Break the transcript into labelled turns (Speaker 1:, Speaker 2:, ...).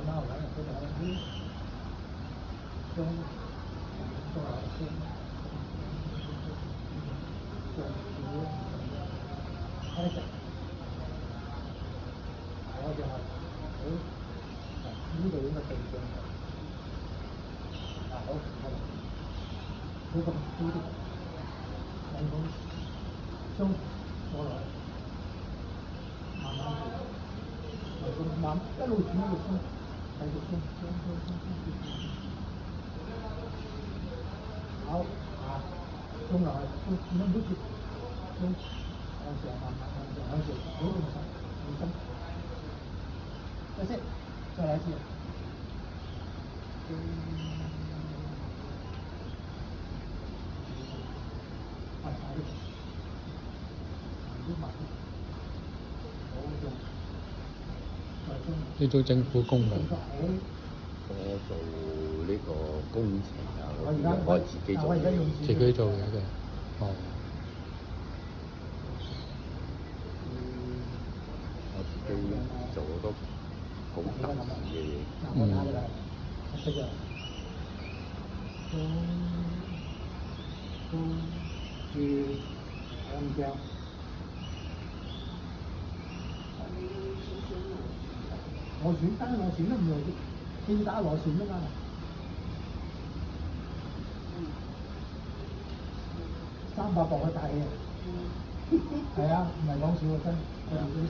Speaker 1: 撈緊，佢就係啲中中下先，中少開食，我就係呢度應該對正嘅，好呢個呢啲睇到中過來，慢慢做，慢一路轉一路鬆，繼續鬆，好啊，鬆落去，鬆點樣好似鬆，向上慢慢向上，好用手，用心，再先，再來一次。
Speaker 2: 你做政府工㗎？
Speaker 3: 我做呢個工程啊，我自己做嘅。
Speaker 2: 自己做嘢嘅。哦。
Speaker 3: 我自己做好多好特別嘅嘢。
Speaker 1: 螺旋單螺旋都唔係天打螺旋啊嘛。300磅嘅大氣啊！係啊，唔係講笑啊，真。